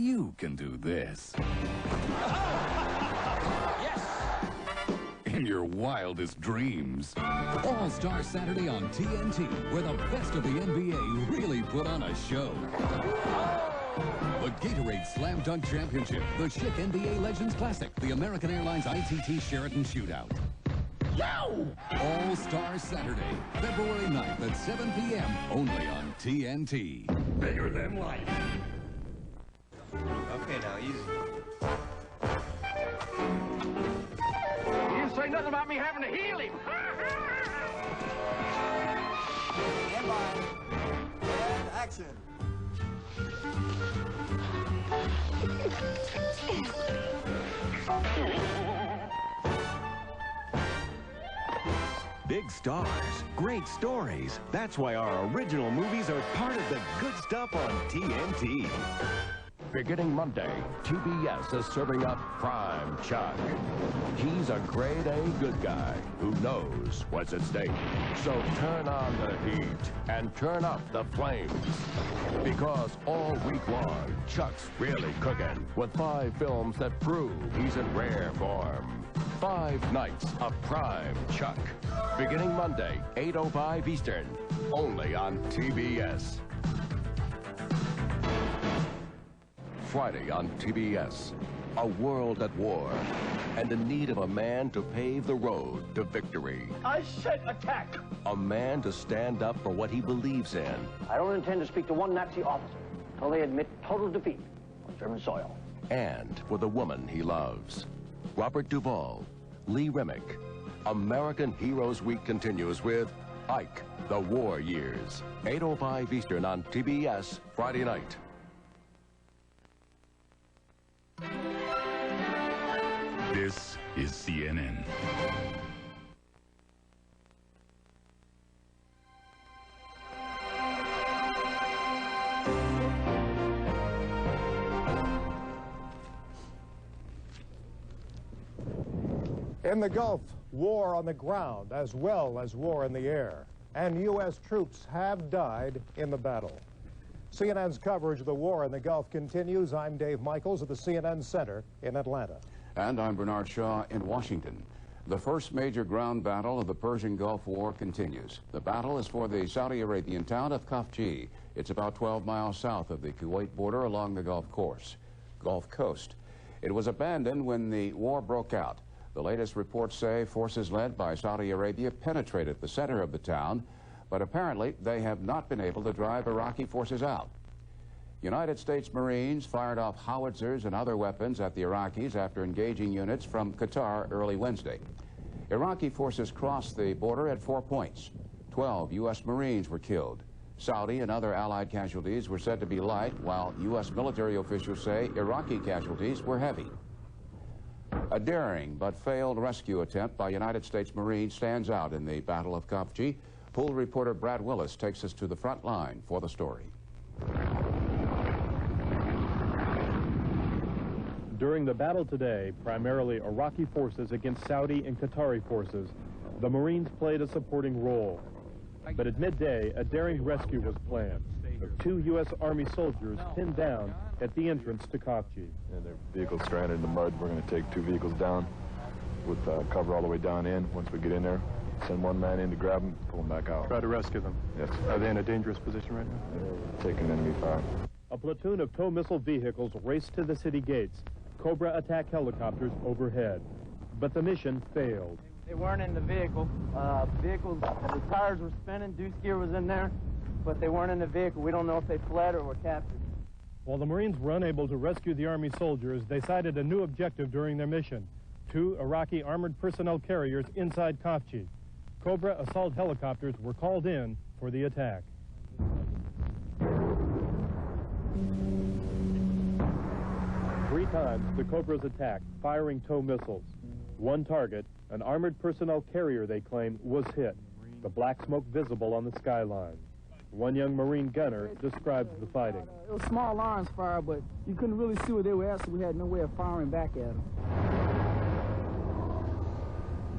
You can do this. Yes! In your wildest dreams. All-Star Saturday on TNT, where the best of the NBA really put on a show. The Gatorade Slam Dunk Championship, the Schick NBA Legends Classic, the American Airlines ITT Sheraton Shootout. Yo! All-Star Saturday, February 9th at 7 p.m. only on TNT. Bigger than life. Okay, now, easy. You didn't say nothing about me having to heal him. Stand by. And action. Big stars, great stories. That's why our original movies are part of the good stuff on TNT. Beginning Monday, TBS is serving up Prime Chuck. He's a grade A good guy who knows what's at stake. So turn on the heat and turn up the flames. Because all week long, Chuck's really cooking with 5 films that prove he's in rare form. 5 nights of Prime Chuck. Beginning Monday, 8:05 Eastern, only on TBS. Friday on TBS, a world at war and the need of a man to pave the road to victory. I said attack. A man to stand up for what he believes in. I don't intend to speak to one Nazi officer until they admit total defeat on German soil. And for the woman he loves. Robert Duvall, Lee Remick. American Heroes Week continues with Ike, The War Years. 8:05 Eastern on TBS, Friday night. This is CNN. In the Gulf, war on the ground as well as war in the air. And U.S. troops have died in the battle. CNN's coverage of the war in the Gulf continues. I'm Dave Michaels at the CNN Center in Atlanta. And I'm Bernard Shaw in Washington. The first major ground battle of the Persian Gulf War continues. The battle is for the Saudi Arabian town of Khafji. It's about 12 miles south of the Kuwait border along the Gulf Coast. It was abandoned when the war broke out. The latest reports say forces led by Saudi Arabia penetrated the center of the town, but apparently they have not been able to drive Iraqi forces out. United States Marines fired off howitzers and other weapons at the Iraqis after engaging units from Qatar early Wednesday. Iraqi forces crossed the border at 4 points. 12 U.S. Marines were killed. Saudi and other allied casualties were said to be light, while U.S. military officials say Iraqi casualties were heavy. A daring but failed rescue attempt by United States Marines stands out in the Battle of Khafji. Pool reporter Brad Willis takes us to the front line for the story. During the battle today, primarily Iraqi forces against Saudi and Qatari forces, the Marines played a supporting role. But at midday, a daring rescue was planned of 2 U.S. Army soldiers pinned down at the entrance to Khafji. And their vehicles stranded in the mud. We're going to take 2 vehicles down with cover all the way down in. Once we get in there, send 1 man in to grab them, pull them back out. Try to rescue them. Yes. Are they in a dangerous position right now? They're taking enemy fire. A platoon of tow missile vehicles raced to the city gates. Cobra attack helicopters overhead. But the mission failed. They weren't in the vehicle. The tires were spinning, deuce gear was in there, but they weren't in the vehicle. We don't know if they fled or were captured. While the Marines were unable to rescue the Army soldiers, they cited a new objective during their mission. 2 Iraqi armored personnel carriers inside Khafji. Cobra assault helicopters were called in for the attack. 3 times the Cobras attacked, firing tow missiles. 1 target, an armored personnel carrier they claim, was hit, the black smoke visible on the skyline. One young Marine gunner describes the fighting. It was small arms fire, but you couldn't really see where they were at, so we had no way of firing back at them.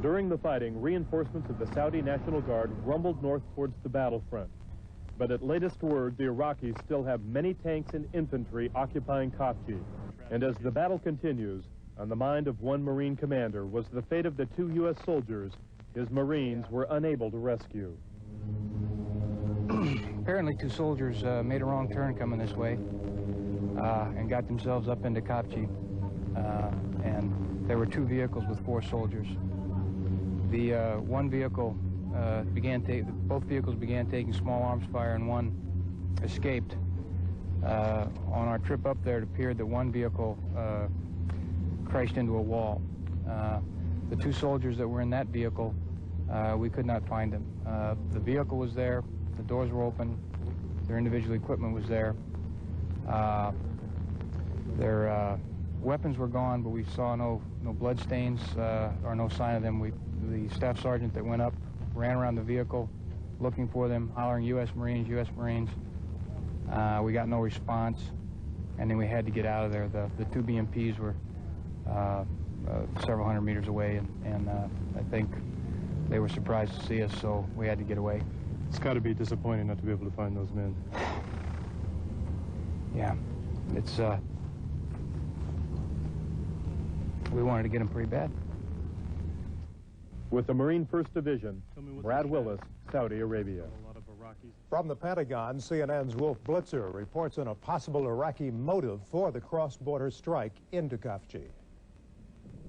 During the fighting, reinforcements of the Saudi National Guard rumbled north towards the battlefront. But at latest word, the Iraqis still have many tanks and infantry occupying Khafji. And as the battle continues, on the mind of one Marine commander was the fate of the 2 U.S. soldiers his Marines were unable to rescue. Apparently 2 soldiers made a wrong turn coming this way and got themselves up into Khafji. And there were 2 vehicles with 4 soldiers. The one vehicle both vehicles began taking small arms fire, and one escaped. On our trip up there, it appeared that one vehicle crashed into a wall. The 2 soldiers that were in that vehicle, we could not find them. The vehicle was there, the doors were open, their individual equipment was there. Their weapons were gone, but we saw no blood stains or no sign of them. The staff sergeant that went up ran around the vehicle looking for them, hollering U.S. Marines, U.S. Marines. We got no response, and then we had to get out of there. The 2 BMPs were several hundred meters away, and I think they were surprised to see us, so we had to get away. It's got to be disappointing not to be able to find those men. Yeah, it's, we wanted to get them pretty bad. With the Marine 1st Division, Brad Willis, Saudi Arabia. From the Pentagon, CNN's Wolf Blitzer reports on a possible Iraqi motive for the cross-border strike into Khafji.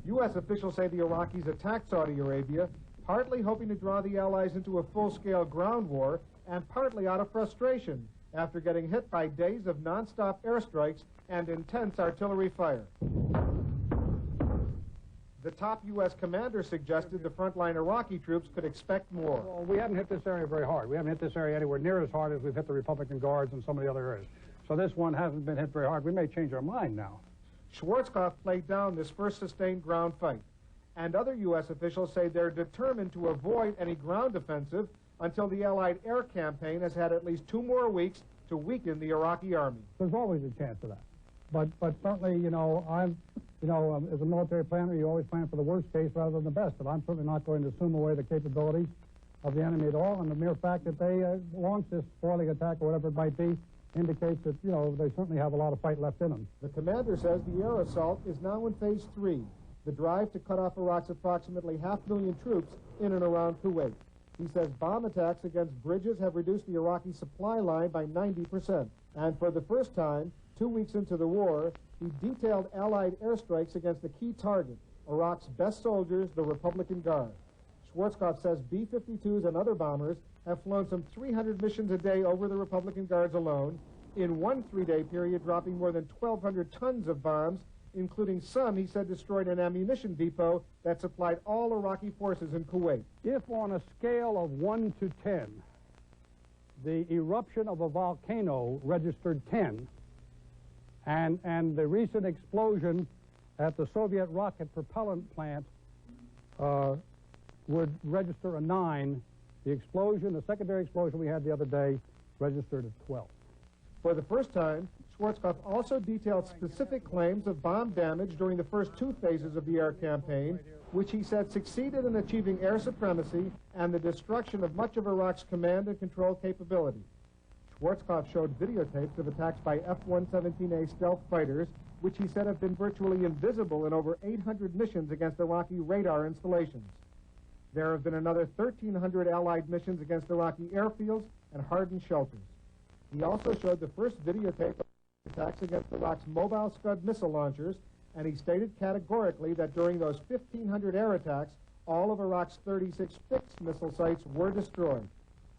U.S. officials say the Iraqis attacked Saudi Arabia, partly hoping to draw the Allies into a full-scale ground war, and partly out of frustration after getting hit by days of non-stop airstrikes and intense artillery fire. The top U.S. commander suggested the frontline Iraqi troops could expect more. Well, we haven't hit this area very hard. We haven't hit this area anywhere near as hard as we've hit the Republican Guards and some of the other areas. So this one hasn't been hit very hard. We may change our mind now. Schwarzkopf played down this first sustained ground fight. And other U.S. officials say they're determined to avoid any ground offensive until the Allied air campaign has had at least 2 more weeks to weaken the Iraqi army. There's always a chance of that. But certainly, you know, as a military planner, you always plan for the worst case rather than the best. But I'm certainly not going to assume away the capabilities of the enemy at all. And the mere fact that they launched this foiling attack or whatever it might be indicates that, you know, they certainly have a lot of fight left in them. The commander says the air assault is now in phase 3, the drive to cut off Iraq's approximately 500,000 troops in and around Kuwait. He says bomb attacks against bridges have reduced the Iraqi supply line by 90%. And for the first time, 2 weeks into the war, he detailed Allied airstrikes against a key target, Iraq's best soldiers, the Republican Guard. Schwarzkopf says B-52s and other bombers have flown some 300 missions a day over the Republican Guards alone, in one 3-day period dropping more than 1,200 tons of bombs, including some, he said, destroyed an ammunition depot that supplied all Iraqi forces in Kuwait. If on a scale of 1 to 10, the eruption of a volcano registered 10, and the recent explosion at the Soviet rocket propellant plant would register a 9, the secondary explosion we had the other day, registered at 12. For the first time, Schwarzkopf also detailed specific claims of bomb damage during the first 2 phases of the air campaign, which he said succeeded in achieving air supremacy and the destruction of much of Iraq's command and control capability. Schwarzkopf showed videotapes of attacks by F-117A stealth fighters, which he said have been virtually invisible in over 800 missions against Iraqi radar installations. There have been another 1,300 Allied missions against Iraqi airfields and hardened shelters. He also showed the first videotape of attacks against Iraq's mobile Scud missile launchers, and he stated categorically that during those 1,500 air attacks, all of Iraq's 36 fixed missile sites were destroyed.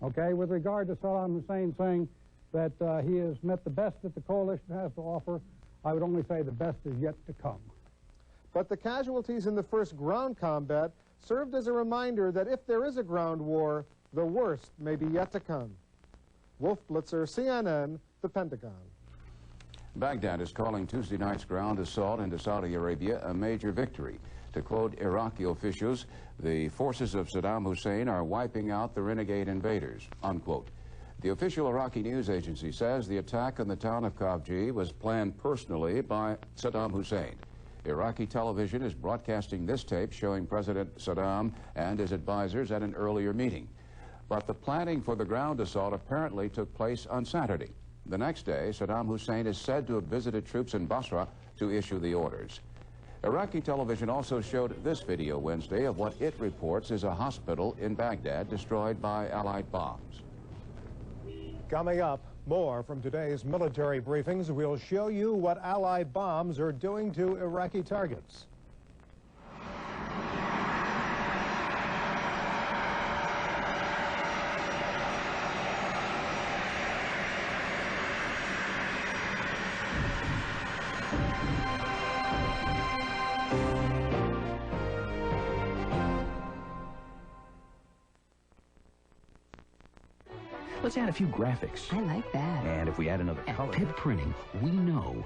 Okay, with regard to Saddam Hussein saying that he has met the best that the coalition has to offer, I would only say the best is yet to come. But the casualties in the first ground combat served as a reminder that if there is a ground war, the worst may be yet to come. Wolf Blitzer, CNN, the Pentagon. Baghdad is calling Tuesday night's ground assault into Saudi Arabia a major victory. To quote Iraqi officials, the forces of Saddam Hussein are wiping out the renegade invaders, unquote. The official Iraqi news agency says the attack on the town of Khafji was planned personally by Saddam Hussein. Iraqi television is broadcasting this tape showing President Saddam and his advisors at an earlier meeting. But the planning for the ground assault apparently took place on Saturday. The next day, Saddam Hussein is said to have visited troops in Basra to issue the orders. Iraqi television also showed this video Wednesday of what it reports is a hospital in Baghdad destroyed by Allied bombs. Coming up, more from today's military briefings. We'll show you what Allied bombs are doing to Iraqi targets. Let's add a few graphics. I like that. And if we add another color. At Pip Printing, we know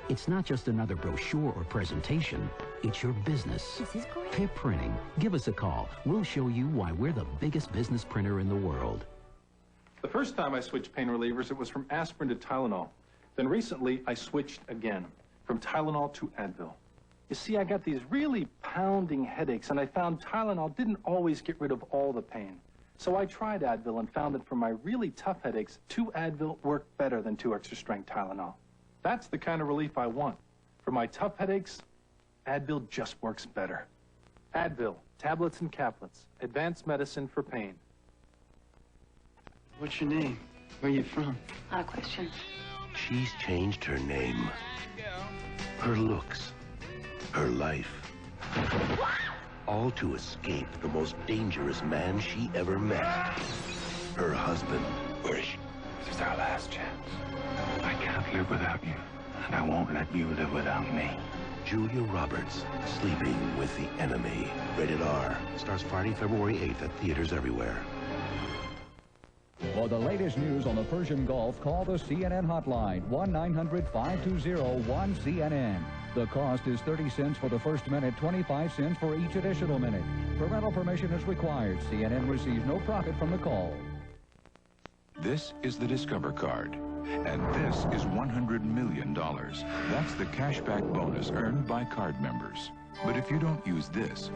it's not just another brochure or presentation. It's your business. This is great. Pip Printing. Give us a call. We'll show you why we're the biggest business printer in the world. The first time I switched pain relievers, it was from aspirin to Tylenol. Then recently, I switched again, from Tylenol to Advil. You see, I got these really pounding headaches, and I found Tylenol didn't always get rid of all the pain. So I tried Advil and found that for my really tough headaches, 2 Advil worked better than 2 extra-strength Tylenol. That's the kind of relief I want. For my tough headaches, Advil just works better. Advil, tablets and caplets, advanced medicine for pain. What's your name? Where are you from? Not a question. She's changed her name, her looks, her life. All to escape the most dangerous man she ever met. Her husband. Where is she? This is our last chance. I can't live without you, and I won't let you live without me. Julia Roberts, Sleeping with the Enemy. Rated R. Starts Friday, February 8th at theaters everywhere. For the latest news on the Persian Gulf, call the CNN hotline, 1-900-520-1CNN. The cost is 30 cents for the first minute, 25 cents for each additional minute. Parental permission is required. CNN receives no profit from the call. This is the Discover card, and this is $100 million. That's the cashback bonus earned by card members. But if you don't use this,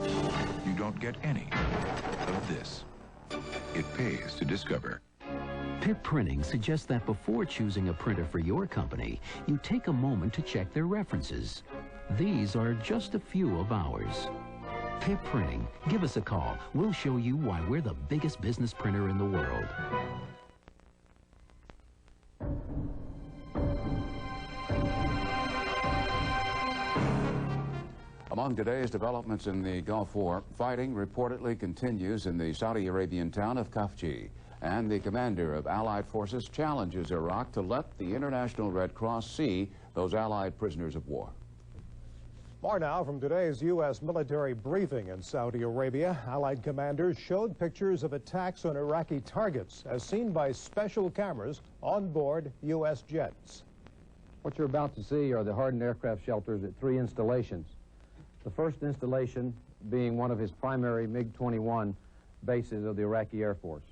you don't get any of this. It pays to Discover. Pip Printing suggests that before choosing a printer for your company, you take a moment to check their references. These are just a few of ours. Pip Printing. Give us a call. We'll show you why we're the biggest business printer in the world. Among today's developments in the Gulf War, fighting reportedly continues in the Saudi Arabian town of Khafji. And the commander of Allied forces challenges Iraq to let the International Red Cross see those Allied prisoners of war. More now from today's U.S. military briefing in Saudi Arabia. Allied commanders showed pictures of attacks on Iraqi targets as seen by special cameras on board U.S. jets. What you're about to see are the hardened aircraft shelters at 3 installations. The first installation being one of his primary MiG-21 bases of the Iraqi Air Force.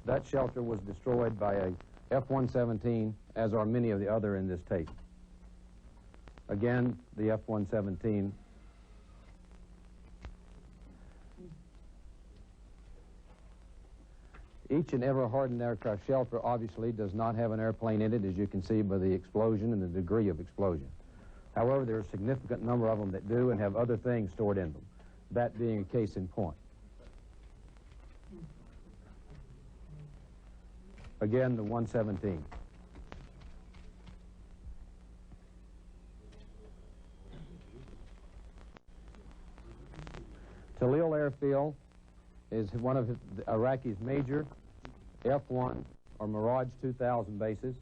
That shelter was destroyed by a F-117, as are many of the other in this tape. Again, the F-117. Each and every hardened aircraft shelter obviously does not have an airplane in it, as you can see by the explosion and the degree of explosion. However, there are a significant number of them that do and have other things stored in them, that being a case in point. Again, the 117. Talil Airfield is one of Iraqi's major F-1 or Mirage 2000 bases.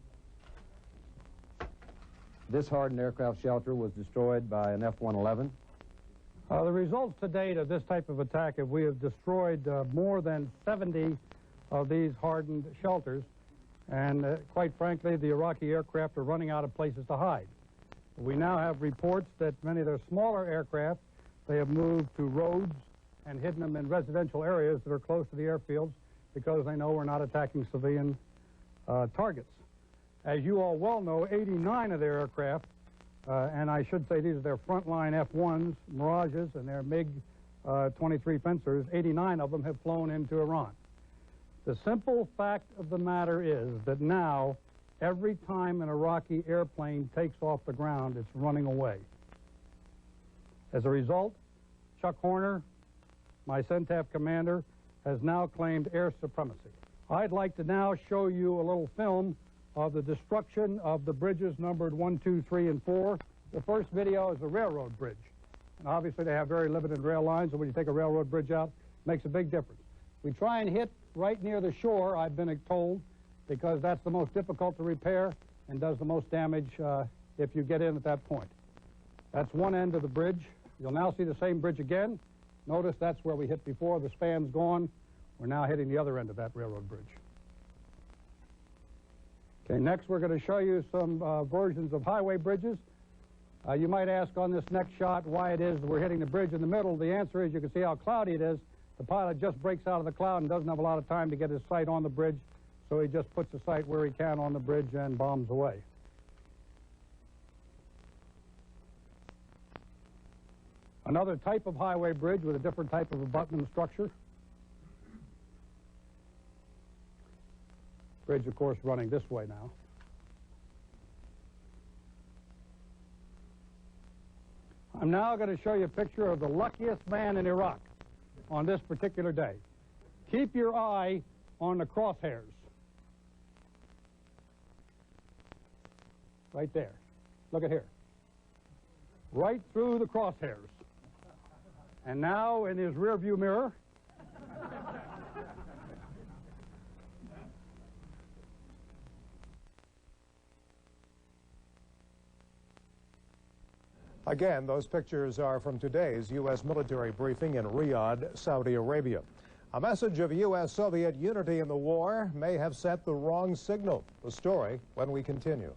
This hardened aircraft shelter was destroyed by an F-111. The results to date of this type of attack, if we have destroyed more than 70 of these hardened shelters, and quite frankly, the Iraqi aircraft are running out of places to hide. We now have reports that many of their smaller aircraft, they have moved to roads and hidden them in residential areas that are close to the airfields because they know we're not attacking civilian targets. As you all well know, 89 of their aircraft, and I should say these are their frontline F-1s, Mirages, and their MiG 23 fencers, 89 of them have flown into Iran. The simple fact of the matter is that now, every time an Iraqi airplane takes off the ground, it's running away. As a result, Chuck Horner, my CENTAF commander, has now claimed air supremacy. I'd like to now show you a little film of the destruction of the bridges numbered 1, 2, 3, and 4. The first video is a railroad bridge. And obviously they have very limited rail lines, so when you take a railroad bridge out, it makes a big difference. We try and hit right near the shore, I've been told, because that's the most difficult to repair and does the most damage if you get in at that point. That's one end of the bridge. You'll now see the same bridge again. Notice that's where we hit before. The span's gone. We're now hitting the other end of that railroad bridge. Okay, next we're going to show you some versions of highway bridges. You might ask on this next shot why it is we're hitting the bridge in the middle. The answer is you can see how cloudy it is. The pilot just breaks out of the cloud and doesn't have a lot of time to get his sight on the bridge, so he just puts the sight where he can on the bridge and bombs away. Another type of highway bridge with a different type of abutment structure. Bridge, of course, running this way now. I'm now going to show you a picture of the luckiest man in Iraq on this particular day. Keep your eye on the crosshairs. Right there. Look at here. Right through the crosshairs. And now in his rearview mirror, again, those pictures are from today's U.S. military briefing in Riyadh, Saudi Arabia. A message of U.S.-Soviet unity in the war may have sent the wrong signal. The story when we continue.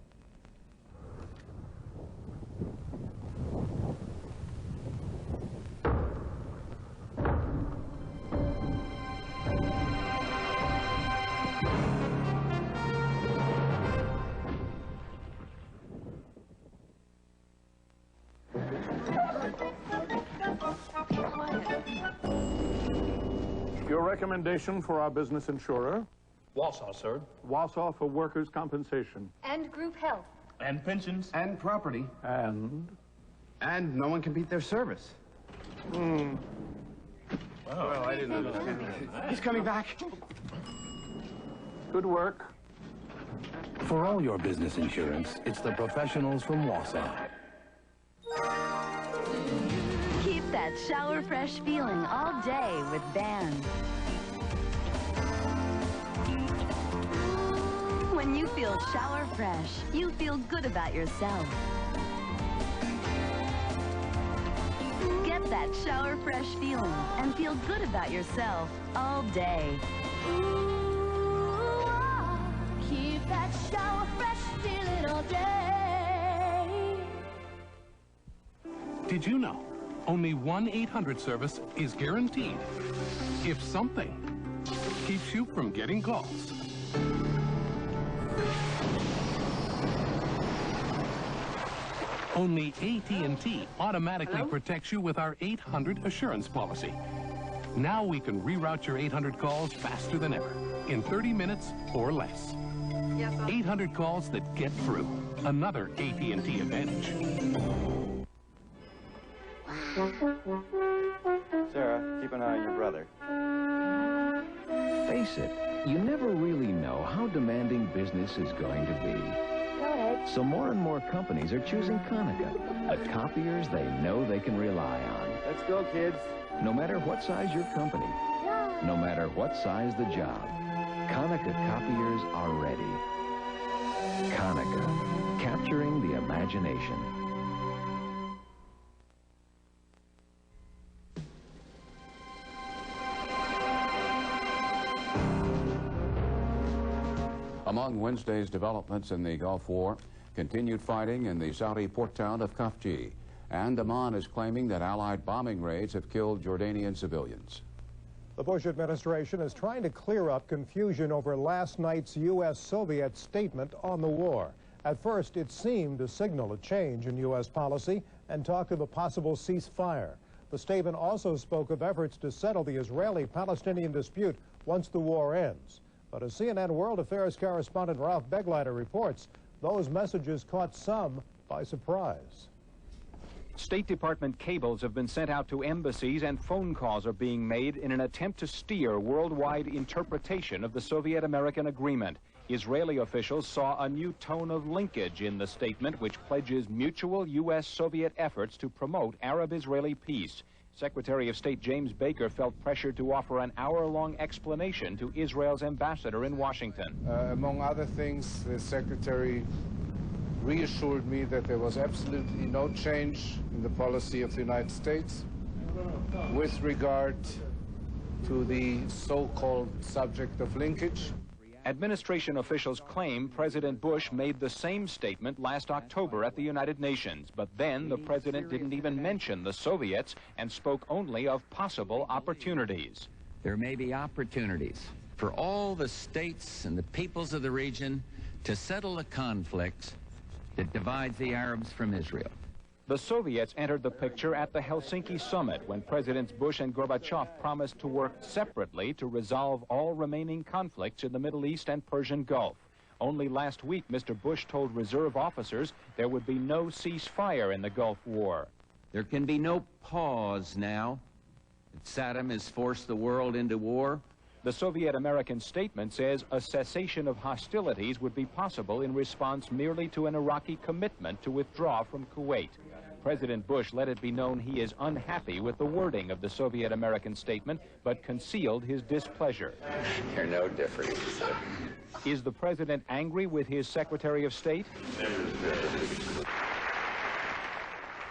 Your recommendation for our business insurer? Wausau, sir. Wausau for workers' compensation. And group health. And pensions. And property. And no one can beat their service. Well, I didn't understand that. He's coming back. Good work. For all your business insurance, it's the professionals from Wausau. Keep that shower fresh feeling all day with Band. When you feel shower fresh, you feel good about yourself. Get that shower fresh feeling and feel good about yourself all day. Keep that shower fresh feeling all day. Did you know only 1-800 service is guaranteed if something keeps you from getting calls? Only AT&T automatically protects you with our 800 assurance policy. Now we can reroute your 800 calls faster than ever, in 30 minutes or less. 800 calls that get through. Another AT&T advantage. Sarah, keep an eye on your brother. Face it, you never really know how demanding business is going to be. Go ahead. So more and more companies are choosing Konica, the copiers they know they can rely on. Let's go, kids. No matter what size your company, no matter what size the job, Konica copiers are ready. Konica, capturing the imagination. Among Wednesday's developments in the Gulf War, continued fighting in the Saudi port town of Khafji, and Amman is claiming that Allied bombing raids have killed Jordanian civilians. The Bush administration is trying to clear up confusion over last night's U.S.-Soviet statement on the war. At first, it seemed to signal a change in U.S. policy and talk of a possible ceasefire. The statement also spoke of efforts to settle the Israeli-Palestinian dispute once the war ends. But as CNN World Affairs correspondent Ralph Begleiter reports, those messages caught some by surprise. State Department cables have been sent out to embassies, and phone calls are being made in an attempt to steer worldwide interpretation of the Soviet-American agreement. Israeli officials saw a new tone of linkage in the statement, which pledges mutual U.S.-Soviet efforts to promote Arab-Israeli peace. Secretary of State James Baker felt pressured to offer an hour-long explanation to Israel's ambassador in Washington. Among other things, the Secretary reassured me that there was absolutely no change in the policy of the United States with regard to the so-called subject of linkage. Administration officials claim President Bush made the same statement last October at the United Nations, but then the president didn't even mention the Soviets and spoke only of possible opportunities. There may be opportunities for all the states and the peoples of the region to settle a conflict that divides the Arabs from Israel. The Soviets entered the picture at the Helsinki summit when Presidents Bush and Gorbachev promised to work separately to resolve all remaining conflicts in the Middle East and Persian Gulf. Only last week, Mr. Bush told reserve officers there would be no ceasefire in the Gulf War. There can be no pause now that Saddam has forced the world into war. The Soviet-American statement says a cessation of hostilities would be possible in response merely to an Iraqi commitment to withdraw from Kuwait. President Bush let it be known he is unhappy with the wording of the Soviet-American statement, but concealed his displeasure. They're no different. Is the president angry with his Secretary of State?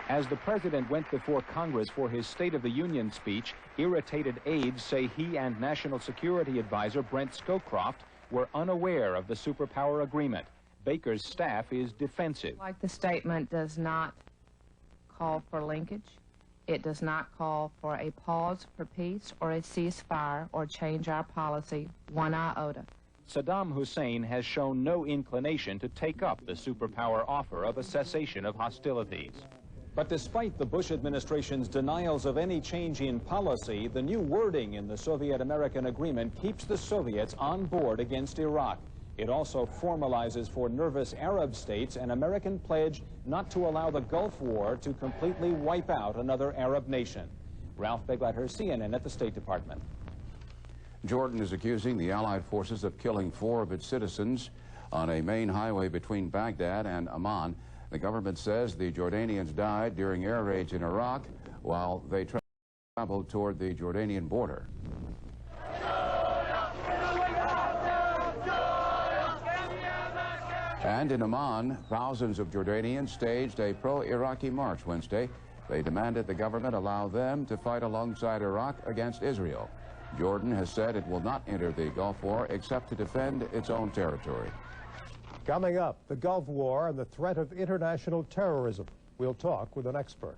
As the president went before Congress for his State of the Union speech, irritated aides say he and National Security Advisor Brent Scowcroft were unaware of the superpower agreement. Baker's staff is defensive. Like the statement does not call for linkage. It does not call for a pause for peace or a ceasefire or change our policy one iota. Saddam Hussein has shown no inclination to take up the superpower offer of a cessation of hostilities. But despite the Bush administration's denials of any change in policy, the new wording in the Soviet-American agreement keeps the Soviets on board against Iraq. It also formalizes for nervous Arab states an American pledge not to allow the Gulf War to completely wipe out another Arab nation. Ralph Begleiter, CNN at the State Department. Jordan is accusing the Allied forces of killing 4 of its citizens on a main highway between Baghdad and Amman. The government says the Jordanians died during air raids in Iraq while they traveled toward the Jordanian border. And in Amman, thousands of Jordanians staged a pro-Iraqi march Wednesday. They demanded the government allow them to fight alongside Iraq against Israel. Jordan has said it will not enter the Gulf War except to defend its own territory. Coming up, the Gulf War and the threat of international terrorism. We'll talk with an expert.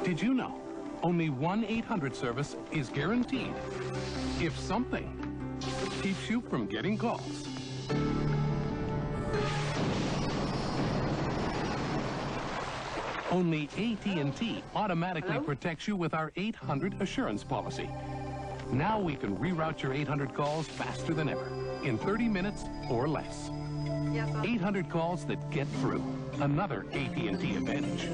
Did you know only 1-800 service is guaranteed if something keeps you from getting calls? Only AT&T automatically protects you with our 800 assurance policy. Now we can reroute your 800 calls faster than ever, in 30 minutes or less. 800 calls that get through. Another AT&T advantage.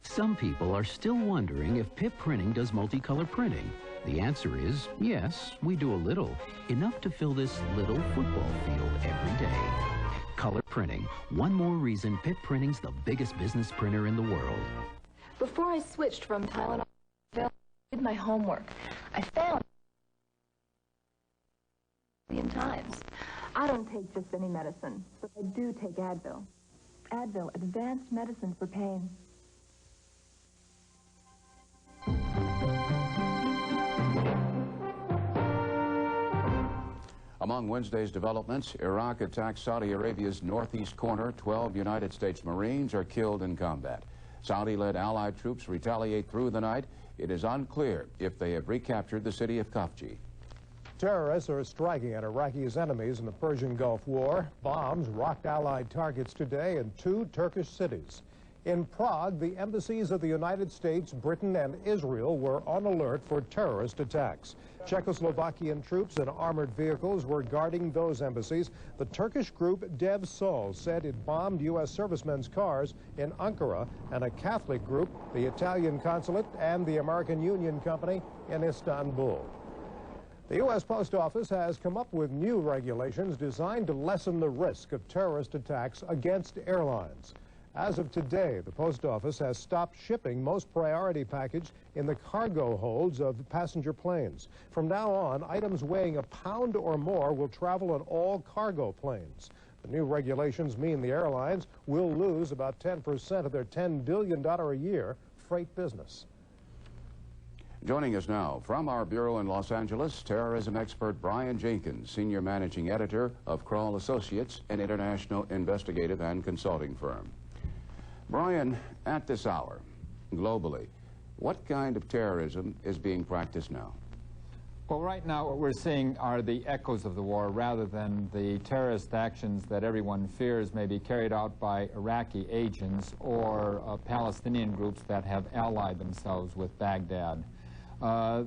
Some people are still wondering if PIP Printing does multicolor printing. The answer is yes, we do a little. Enough to fill this little football field every day. Color printing. One more reason PIP Printing's the biggest business printer in the world. Before I switched from Tylenol, I did my homework. I found times. I don't take just any medicine, but I do take Advil. Advil, advanced medicine for pain. Among Wednesday's developments, Iraq attacks Saudi Arabia's northeast corner. 12 United States Marines are killed in combat. Saudi-led Allied troops retaliate through the night. It is unclear if they have recaptured the city of Khafji. Terrorists are striking at Iraqi's enemies in the Persian Gulf War. Bombs rocked Allied targets today in 2 Turkish cities. In Prague, the embassies of the United States, Britain, and Israel were on alert for terrorist attacks. Czechoslovakian troops and armored vehicles were guarding those embassies. The Turkish group Dev Sol said it bombed U.S. servicemen's cars in Ankara, and a Catholic group, the Italian consulate, and the American Union Company in Istanbul. The U.S. Post Office has come up with new regulations designed to lessen the risk of terrorist attacks against airlines. As of today, the Post Office has stopped shipping most priority package in the cargo holds of passenger planes. From now on, items weighing a pound or more will travel on all cargo planes. The new regulations mean the airlines will lose about 10% of their $10 billion a year freight business. Joining us now from our bureau in Los Angeles, terrorism expert Brian Jenkins, senior managing editor of Kroll Associates, an international investigative and consulting firm. Brian, at this hour, globally, what kind of terrorism is being practiced now? Well, right now what we're seeing are the echoes of the war rather than the terrorist actions that everyone fears may be carried out by Iraqi agents or Palestinian groups that have allied themselves with Baghdad.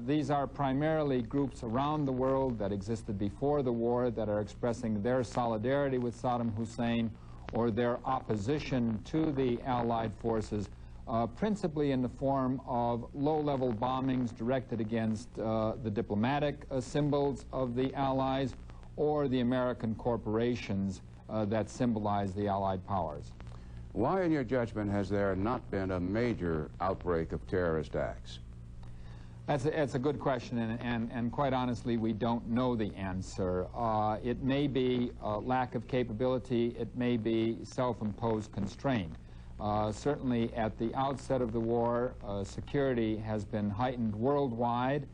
These are primarily groups around the world that existed before the war that are expressing their solidarity with Saddam Hussein or their opposition to the Allied forces, principally in the form of low-level bombings directed against the diplomatic symbols of the Allies or the American corporations that symbolize the Allied powers. Why, in your judgment, has there not been a major outbreak of terrorist acts? That's a good question, and quite honestly, we don't know the answer. It may be lack of capability. It may be self-imposed constraint. Certainly, at the outset of the war, security has been heightened worldwide,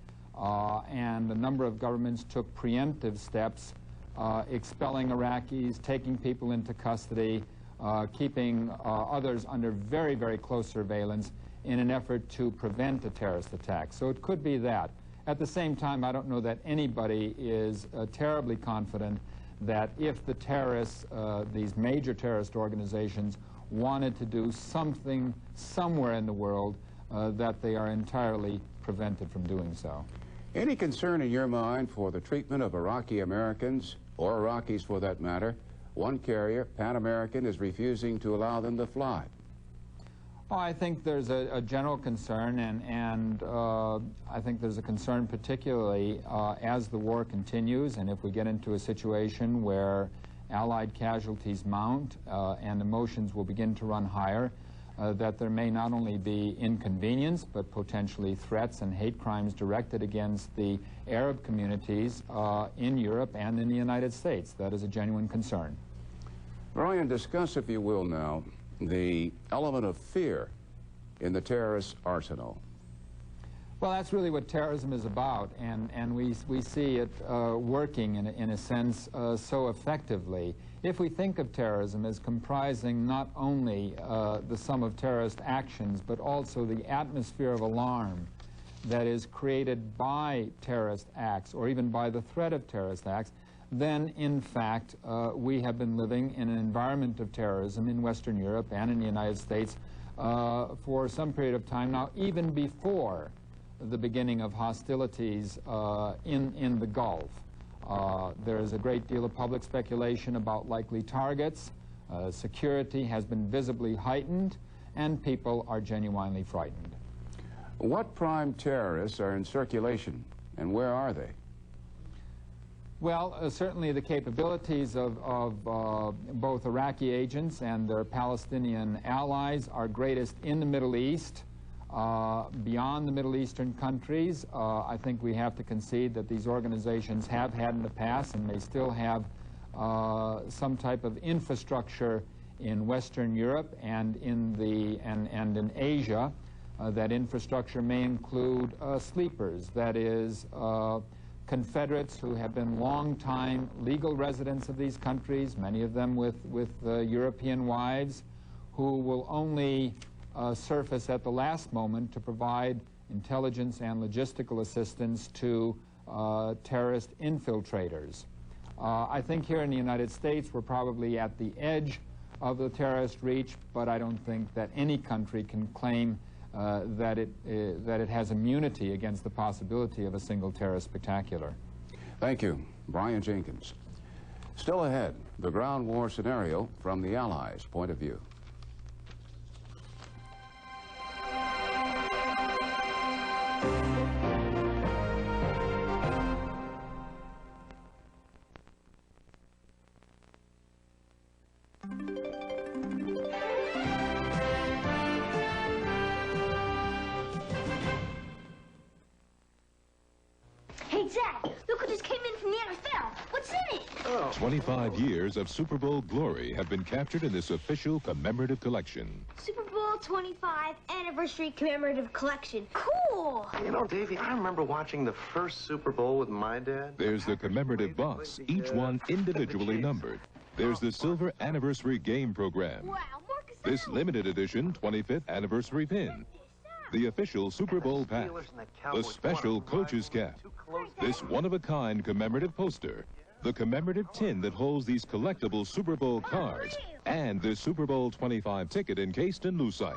and a number of governments took preemptive steps, expelling Iraqis, taking people into custody, keeping others under very, very close surveillance, in an effort to prevent a terrorist attack. So it could be that. At the same time, I don't know that anybody is terribly confident that if the terrorists, these major terrorist organizations, wanted to do something somewhere in the world, that they are entirely prevented from doing so. Any concern in your mind for the treatment of Iraqi Americans, or Iraqis for that matter? One carrier, Pan American, is refusing to allow them to fly. Well, I think there's a general concern, and I think there's a concern particularly as the war continues, and if we get into a situation where Allied casualties mount and emotions will begin to run higher, that there may not only be inconvenience, but potentially threats and hate crimes directed against the Arab communities in Europe and in the United States. That is a genuine concern. Brian, discuss, if you will now, the element of fear in the terrorist arsenal. Well, that's really what terrorism is about, and we see it working in a sense so effectively. If we think of terrorism as comprising not only the sum of terrorist actions, but also the atmosphere of alarm that is created by terrorist acts or even by the threat of terrorist acts, then, in fact, we have been living in an environment of terrorism in Western Europe and in the United States for some period of time now, even before the beginning of hostilities in the Gulf. There is a great deal of public speculation about likely targets. Security has been visibly heightened, and people are genuinely frightened. What prime terrorists are in circulation, and where are they? Well, certainly the capabilities of both Iraqi agents and their Palestinian allies are greatest in the Middle East. Beyond the Middle Eastern countries, I think we have to concede that these organizations have had in the past and may still have some type of infrastructure in Western Europe and in Asia. That infrastructure may include sleepers, that is, Confederates who have been long-time legal residents of these countries, many of them with European wives, who will only surface at the last moment to provide intelligence and logistical assistance to terrorist infiltrators. I think here in the United States we're probably at the edge of the terrorist reach, but I don't think that any country can claim that it has immunity against the possibility of a single terrorist spectacular. Thank you. Brian Jenkins. Still ahead, the ground war scenario from the Allies' point of view. Hey, Zach, look what just came in from the NFL. What's in it? 25 years of Super Bowl glory have been captured in this official commemorative collection. Super Bowl 25 Anniversary Commemorative Collection. Cool! You know, Davey, I remember watching the first Super Bowl with my dad. There's the commemorative box, each one individually numbered. There's the Silver Anniversary Game Program. Wow, This limited edition 25th Anniversary Pin. The official Super Bowl Pack. The special Coach's Cap. This one-of-a-kind commemorative poster. The commemorative tin that holds these collectible Super Bowl cards. And this Super Bowl 25 ticket encased in lucite.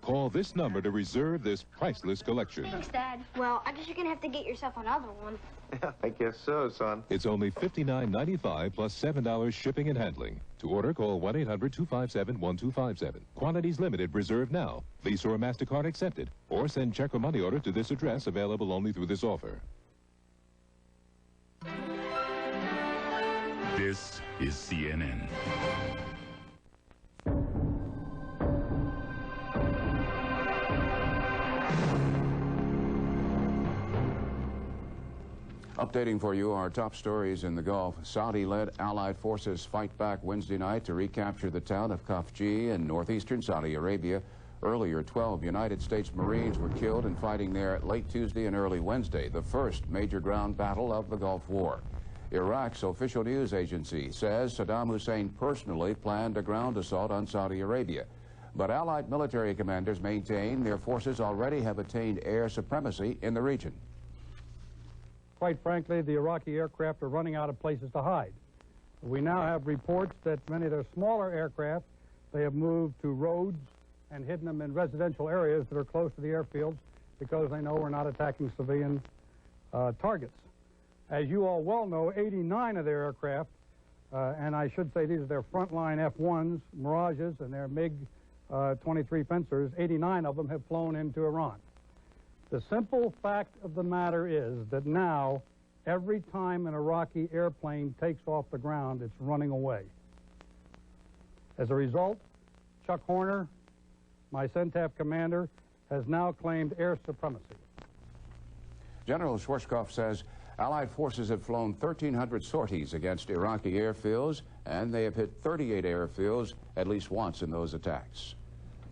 Call this number to reserve this priceless collection. Thanks, Dad. Well, I guess you're going to have to get yourself another one. Yeah, I guess so, son. It's only $59.95 plus $7 shipping and handling. To order, call 1-800-257-1257. Quantities limited, reserved now. Visa or MasterCard accepted. Or send check or money order to this address, available only through this offer. This is CNN. Updating for you our top stories in the Gulf. Saudi-led Allied forces fight back Wednesday night to recapture the town of Khafji in northeastern Saudi Arabia. Earlier, 12 United States Marines were killed in fighting there late Tuesday and early Wednesday, the first major ground battle of the Gulf War. Iraq's official news agency says Saddam Hussein personally planned a ground assault on Saudi Arabia. But Allied military commanders maintain their forces already have attained air supremacy in the region. Quite frankly, the Iraqi aircraft are running out of places to hide. We now have reports that many of their smaller aircraft, they have moved to roads and hidden them in residential areas that are close to the airfields because they know we're not attacking civilian targets. As you all well know, 89 of their aircraft, and I should say these are their frontline F-1s, Mirages, and their MiG-23 fencers, 89 of them have flown into Iran. The simple fact of the matter is that now, every time an Iraqi airplane takes off the ground, it's running away. As a result, Chuck Horner, my CENTAF commander, has now claimed air supremacy. General Schwarzkopf says Allied forces have flown 1,300 sorties against Iraqi airfields, and they have hit 38 airfields at least once in those attacks.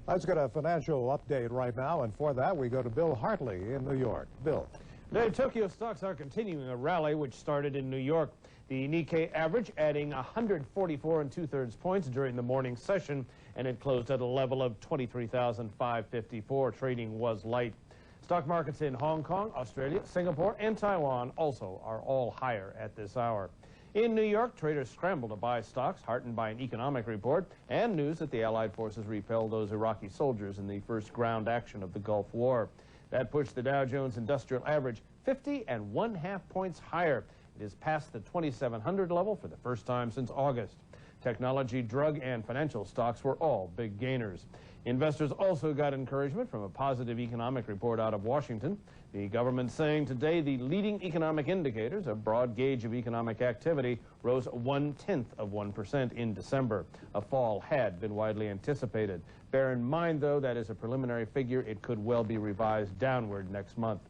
Let's get a financial update right now, and for that we go to Bill Hartley in New York. Bill. Today, Tokyo stocks are continuing a rally which started in New York. The Nikkei average adding 144 2/3 points during the morning session, and it closed at a level of 23,554. Trading was light. Stock markets in Hong Kong, Australia, Singapore, and Taiwan also are all higher at this hour. In New York, traders scramble to buy stocks, heartened by an economic report and news that the Allied forces repelled those Iraqi soldiers in the first ground action of the Gulf War. That pushed the Dow Jones Industrial Average 50.5 points higher. It is past the 2,700 level for the first time since August. Technology, drug, and financial stocks were all big gainers. Investors also got encouragement from a positive economic report out of Washington. The government saying today the leading economic indicators, a broad gauge of economic activity, rose 0.1% in December. A fall had been widely anticipated. Bear in mind, though, that is a preliminary figure. It could well be revised downward next month.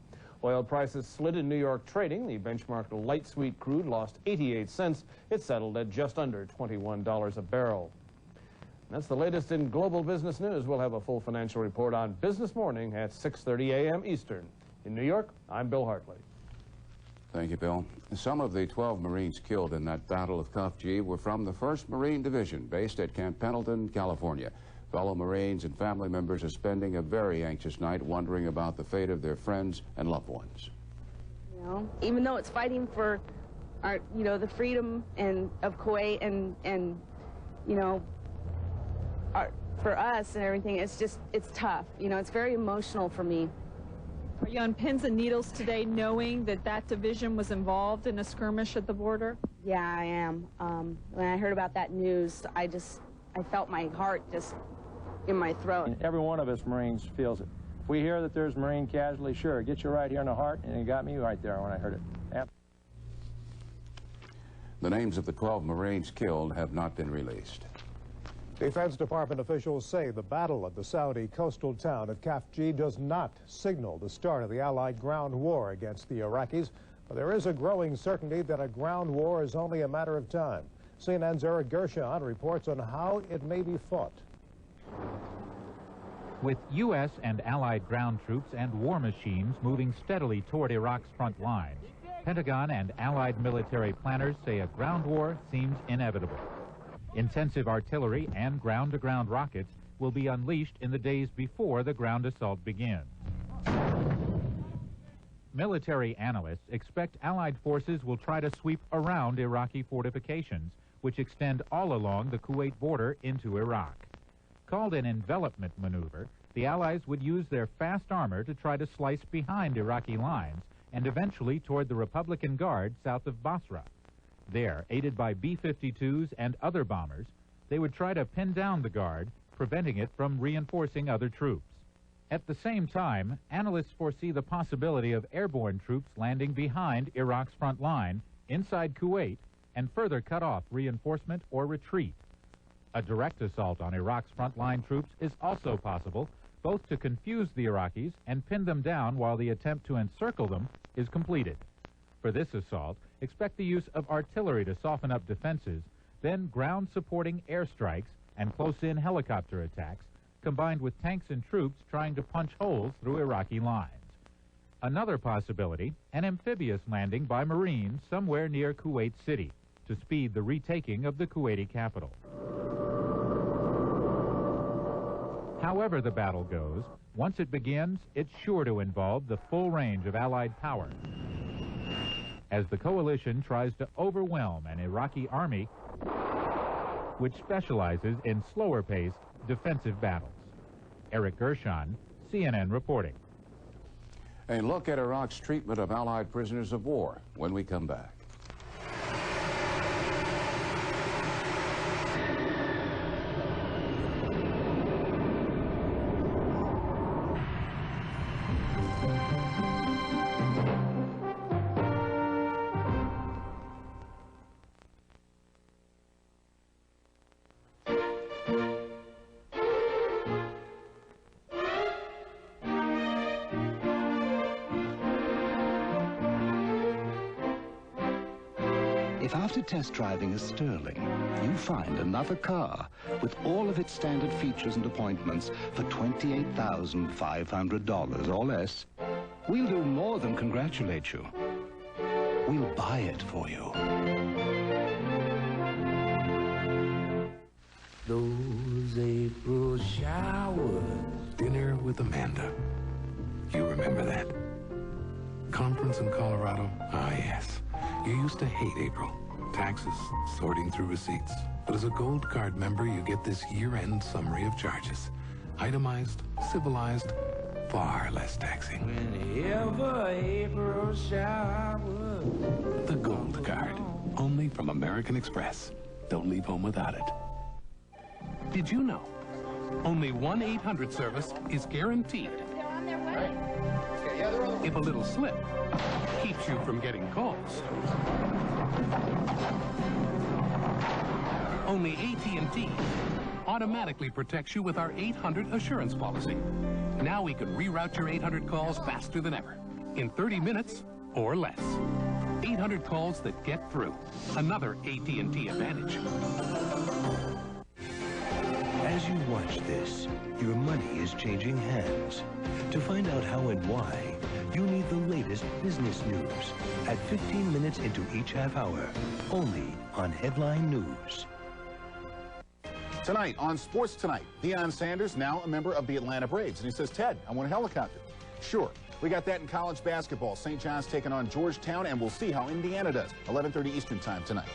Oil prices slid in New York trading. The benchmark light sweet crude lost 88 cents. It settled at just under $21 a barrel. That's the latest in global business news. We'll have a full financial report on Business Morning at 6:30 a.m. Eastern. In New York, I'm Bill Hartley. Thank you, Bill. Some of the 12 Marines killed in that Battle of Khafji were from the 1st Marine Division, based at Camp Pendleton, California. Fellow Marines and family members are spending a very anxious night wondering about the fate of their friends and loved ones. You know, even though it's fighting for our, the freedom of Kuwait and for us and everything, it's tough. It's very emotional for me. Are you on pins and needles today knowing that that division was involved in a skirmish at the border? Yeah, I am. When I heard about that news, I felt my heart just in my throat. Every one of us Marines feels it. If we hear that there's Marine casualty, sure, it gets you right here in the heart, and it got me right there when I heard it. Yep. The names of the 12 Marines killed have not been released. Defense Department officials say the battle at the Saudi coastal town of Khafji does not signal the start of the Allied ground war against the Iraqis, but there is a growing certainty that a ground war is only a matter of time. CNN's Eric Gershon reports on how it may be fought. With U.S. and Allied ground troops and war machines moving steadily toward Iraq's front lines, Pentagon and Allied military planners say a ground war seems inevitable. Intensive artillery and ground-to-ground rockets will be unleashed in the days before the ground assault begins. Military analysts expect Allied forces will try to sweep around Iraqi fortifications, which extend all along the Kuwait border into Iraq. Called an envelopment maneuver, the Allies would use their fast armor to try to slice behind Iraqi lines and eventually toward the Republican Guard south of Basra. There, aided by B-52s and other bombers, they would try to pin down the Guard, preventing it from reinforcing other troops. At the same time, analysts foresee the possibility of airborne troops landing behind Iraq's front line, inside Kuwait, and further cut off reinforcement or retreat. A direct assault on Iraq's frontline troops is also possible, both to confuse the Iraqis and pin them down while the attempt to encircle them is completed. For this assault, expect the use of artillery to soften up defenses, then ground-supporting airstrikes and close-in helicopter attacks, combined with tanks and troops trying to punch holes through Iraqi lines. Another possibility, an amphibious landing by Marines somewhere near Kuwait City to speed the retaking of the Kuwaiti capital. However the battle goes, once it begins, it's sure to involve the full range of Allied power, as the coalition tries to overwhelm an Iraqi army which specializes in slower-paced defensive battles. Eric Gershon, CNN reporting. A look at Iraq's treatment of Allied prisoners of war when we come back. If after test driving a Sterling, you find another car with all of its standard features and appointments for $28,500 or less, we'll do more than congratulate you. We'll buy it for you. Those April showers. Dinner with Amanda. You remember that? Conference in Colorado? Ah, yes. You used to hate April. Taxes, sorting through receipts. But as a Gold Card member, you get this year-end summary of charges. Itemized, civilized, far less taxing. Whenever April showers. The Gold Card. Only from American Express. Don't leave home without it. Did you know? Only 1-800 service is guaranteed. If a little slip keeps you from getting calls. Only AT&T automatically protects you with our 800 assurance policy. Now we can reroute your 800 calls faster than ever, in 30 minutes or less. 800 calls that get through. Another AT&T advantage. As you watch this, your money is changing hands. To find out how and why, you need the latest business news at 15 minutes into each half hour, only on Headline News. Tonight on Sports Tonight, Deion Sanders, now a member of the Atlanta Braves. And he says, Ted, I want a helicopter. Sure. We got that in college basketball. St. John's taking on Georgetown, and we'll see how Indiana does. 11:30 Eastern Time tonight.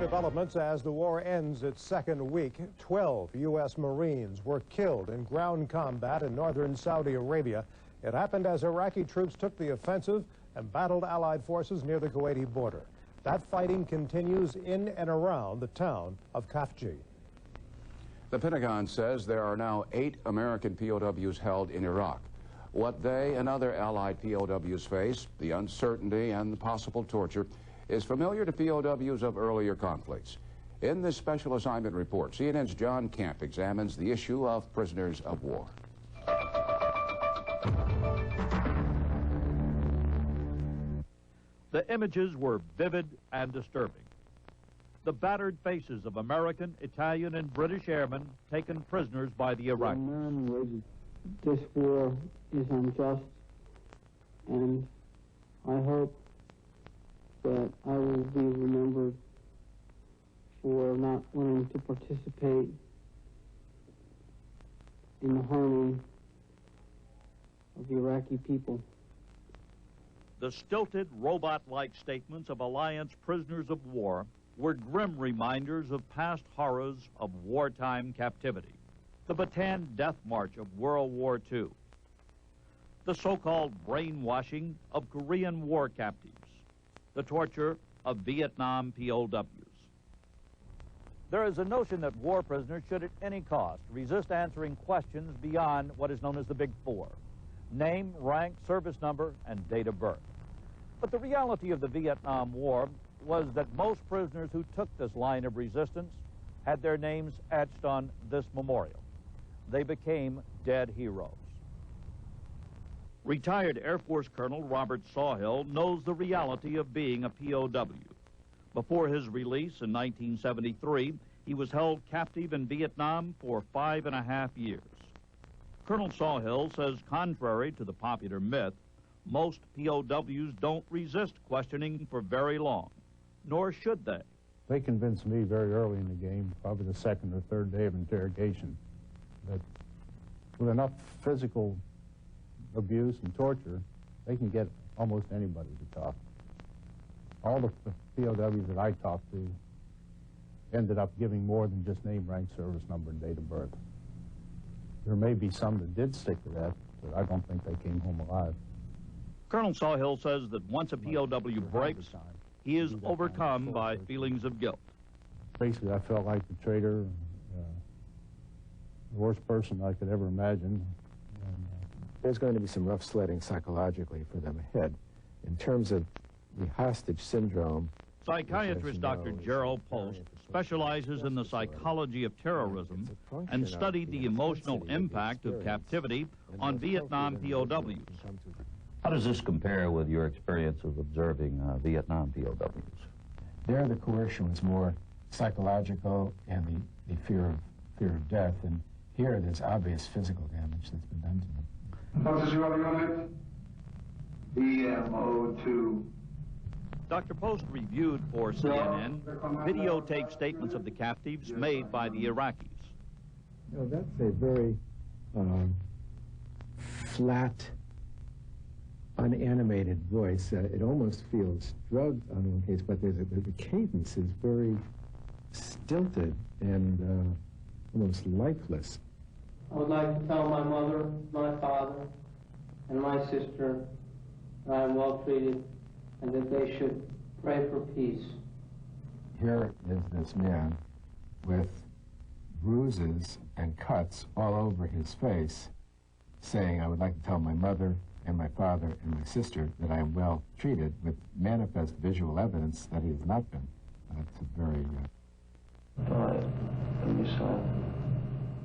Developments as the war ends its second week. 12 U.S. Marines were killed in ground combat in northern Saudi Arabia. It happened as Iraqi troops took the offensive and battled Allied forces near the Kuwaiti border. That fighting continues in and around the town of Khafji. The Pentagon says there are now 8 American POWs held in Iraq. What they and other Allied POWs face, the uncertainty and the possible torture, is familiar to POWs of earlier conflicts. In this special assignment report, CNN's John Kemp examines the issue of prisoners of war. The images were vivid and disturbing. The battered faces of American, Italian, and British airmen taken prisoners by the Iraqis. This war is unjust, and I hope that I will be remembered for not wanting to participate in the harming of the Iraqi people. The stilted, robot-like statements of Alliance prisoners of war were grim reminders of past horrors of wartime captivity. The Bataan Death March of World War II. The so-called brainwashing of Korean war captives. The torture of Vietnam POWs. There is a notion that war prisoners should at any cost resist answering questions beyond what is known as the Big Four: name, rank, service number, and date of birth. But the reality of the Vietnam War was that most prisoners who took this line of resistance had their names etched on this memorial. They became dead heroes. Retired Air Force Colonel Robert Sawhill knows the reality of being a POW. Before his release in 1973, he was held captive in Vietnam for 5.5 years. Colonel Sawhill says, contrary to the popular myth, most POWs don't resist questioning for very long, nor should they. They convinced me very early in the game, probably the second or third day of interrogation, that with enough physical abuse and torture, they can get almost anybody to talk. All the POWs that I talked to ended up giving more than just name, rank, service number, and date of birth. There may be some that did stick to that, but I don't think they came home alive. Colonel Sawhill says that once a POW breaks, he is overcome by feelings of guilt. Basically, I felt like the traitor, the worst person I could ever imagine. There's going to be some rough sledding psychologically for them ahead. In terms of the hostage syndrome, Psychiatrist Dr. Gerald Post specializes in the psychology of terrorism and studied the emotional impact of captivity on Vietnam POWs. How does this compare with your experience of observing Vietnam POWs? there the coercion was more psychological and the fear of death, and here there's obvious physical damage that's been done to them. What is your unit? EMO2. Dr. Post reviewed for CNN videotape statements of the captives made by the Iraqis. You know, that's a very flat, unanimated voice. It almost feels drugged on one case, but the cadence is very stilted and almost lifeless. I would like to tell my mother, my father, and my sister that I am well treated and that they should pray for peace. Here is this man with bruises and cuts all over his face saying, I would like to tell my mother and my father and my sister that I am well treated, with manifest visual evidence that he has not been. That's a very...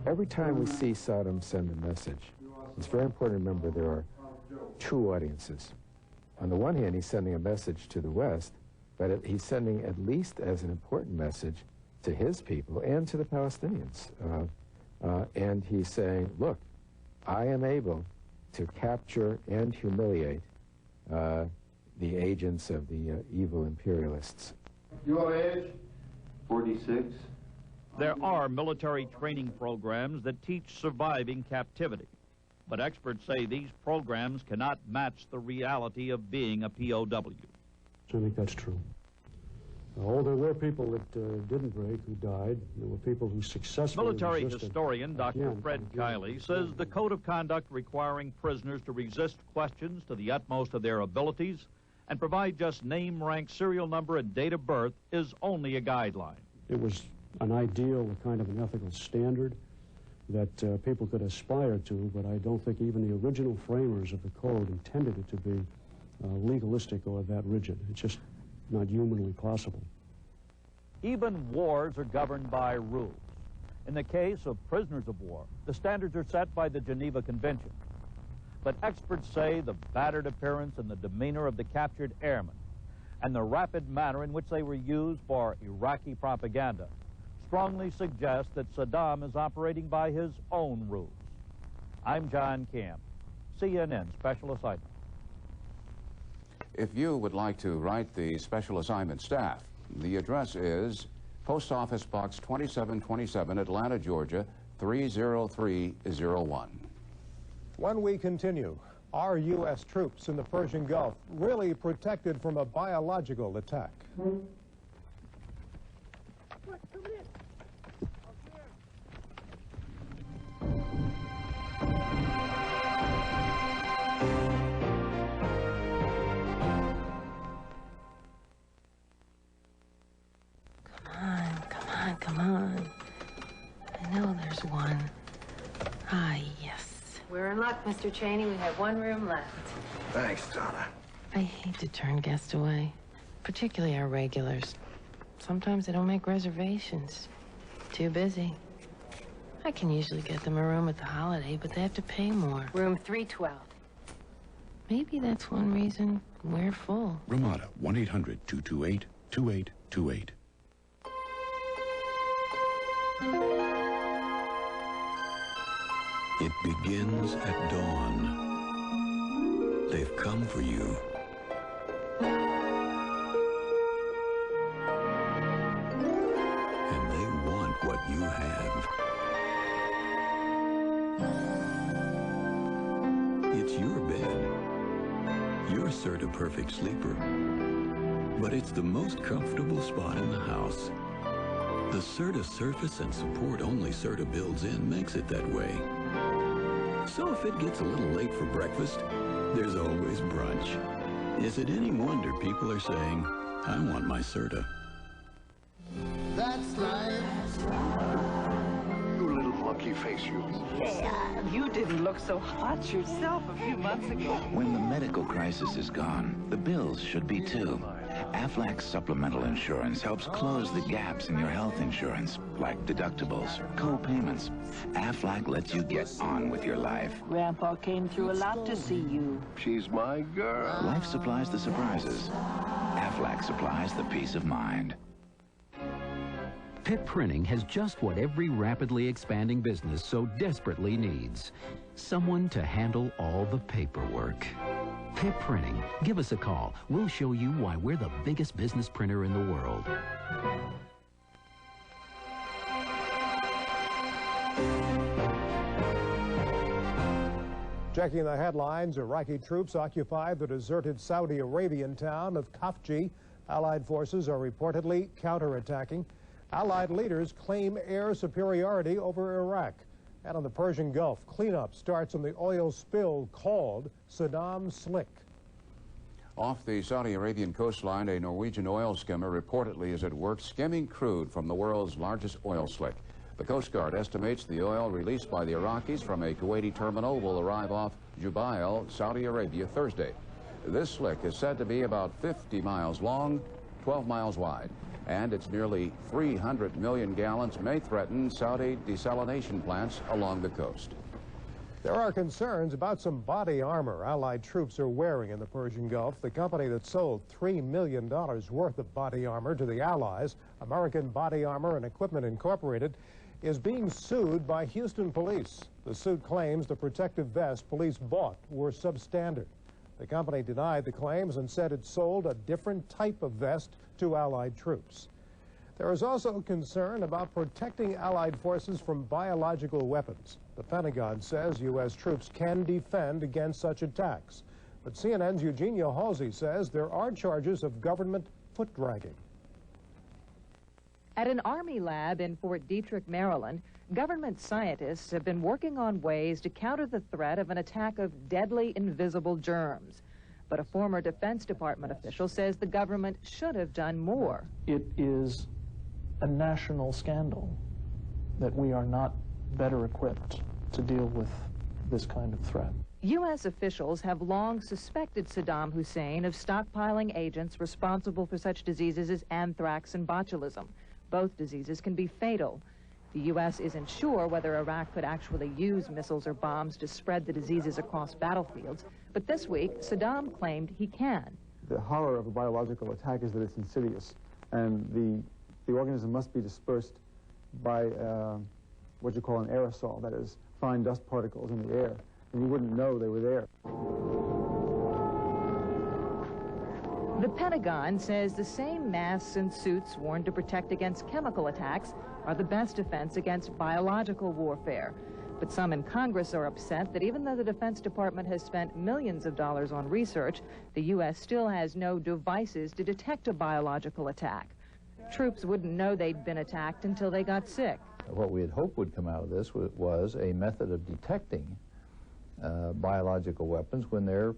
Every time we see Saddam send a message, it's very important to remember there are two audiences. On the one hand, he's sending a message to the West But he's sending at least as an important message to his people and to the Palestinians. And he's saying, look, I am able to capture and humiliate the agents of the evil imperialists. Your age? 46. There are military training programs that teach surviving captivity. But experts say these programs cannot match the reality of being a POW. I think that's true. Oh, there were people that didn't break who died. There were people who successfully Military resisted. historian Dr. Fred Kiley says the code of conduct requiring prisoners to resist questions to the utmost of their abilities and provide just name, rank, serial number, and date of birth is only a guideline. It was an ideal, a kind of an ethical standard that people could aspire to, but I don't think even the original framers of the code intended it to be legalistic or that rigid. It's just not humanly possible. Even wars are governed by rules. In the case of prisoners of war, the standards are set by the Geneva Convention. But experts say the battered appearance and the demeanor of the captured airmen and the rapid manner in which they were used for Iraqi propaganda strongly suggest that Saddam is operating by his own rules. I'm John Camp, CNN Special Assignment. If you would like to write the special assignment staff, the address is Post Office Box 2727, Atlanta, Georgia, 30301. When we continue, are U.S. troops in the Persian Gulf really protected from a biological attack? Come on. I know there's one. Ah, yes. We're in luck, Mr. Cheney. We have one room left. Thanks, Donna. I hate to turn guests away, particularly our regulars. Sometimes they don't make reservations. Too busy. I can usually get them a room at the Holiday, but they have to pay more. Room 312. Maybe that's one reason we're full. Ramada, 1-800-228-2828. It begins at dawn. They've come for you. And they want what you have. It's your bed. Your Serta Perfect Sleeper. But it's the most comfortable spot in the house. The Serta surface and support only Serta builds in makes it that way. So if it gets a little late for breakfast, there's always brunch. Is it any wonder people are saying, I want my Serta? That's life. You little monkey face, you. Yeah, you didn't look so hot yourself a few months ago. When the medical crisis is gone, the bills should be too. Aflac supplemental insurance helps close the gaps in your health insurance, like deductibles, co-payments. Aflac lets you get on with your life. Grandpa came through a lot to see you. She's my girl. Life supplies the surprises. Aflac supplies the peace of mind. Pip Printing has just what every rapidly expanding business so desperately needs. Someone to handle all the paperwork. Pip Printing. Give us a call. We'll show you why we're the biggest business printer in the world. Checking the headlines, Iraqi troops occupy the deserted Saudi Arabian town of Khafji. Allied forces are reportedly counterattacking. Allied leaders claim air superiority over Iraq. And on the Persian Gulf, cleanup starts on the oil spill called Saddam Slick. Off the Saudi Arabian coastline, a Norwegian oil skimmer reportedly is at work skimming crude from the world's largest oil slick. The Coast Guard estimates the oil released by the Iraqis from a Kuwaiti terminal will arrive off Jubail, Saudi Arabia, Thursday. This slick is said to be about 50 miles long, 12 miles wide, and its nearly 300 million gallons may threaten Saudi desalination plants along the coast. There are concerns about some body armor Allied troops are wearing in the Persian Gulf. The company that sold $3 million worth of body armor to the Allies, American Body Armor and Equipment Incorporated, is being sued by Houston police. The suit claims the protective vests police bought were substandard. The company denied the claims and said it sold a different type of vest to Allied troops. There is also concern about protecting Allied forces from biological weapons. The Pentagon says U.S. troops can defend against such attacks. But CNN's Eugenia Halsey says there are charges of government foot-dragging. At an Army lab in Fort Detrick, Maryland, government scientists have been working on ways to counter the threat of an attack of deadly invisible germs. But a former Defense Department official says the government should have done more. It is a national scandal that we are not better equipped to deal with this kind of threat. U.S. officials have long suspected Saddam Hussein of stockpiling agents responsible for such diseases as anthrax and botulism. Both diseases can be fatal. The U.S. isn't sure whether Iraq could actually use missiles or bombs to spread the diseases across battlefields, but this week, Saddam claimed he can. The horror of a biological attack is that it's insidious, and the organism must be dispersed by what you call an aerosol, that is, fine dust particles in the air, and you wouldn't know they were there. The Pentagon says the same masks and suits worn to protect against chemical attacks are the best defense against biological warfare. But some in Congress are upset that even though the Defense Department has spent millions of dollars on research, the U.S. still has no devices to detect a biological attack. Troops wouldn't know they'd been attacked until they got sick. What we had hoped would come out of this was a method of detecting biological weapons when they're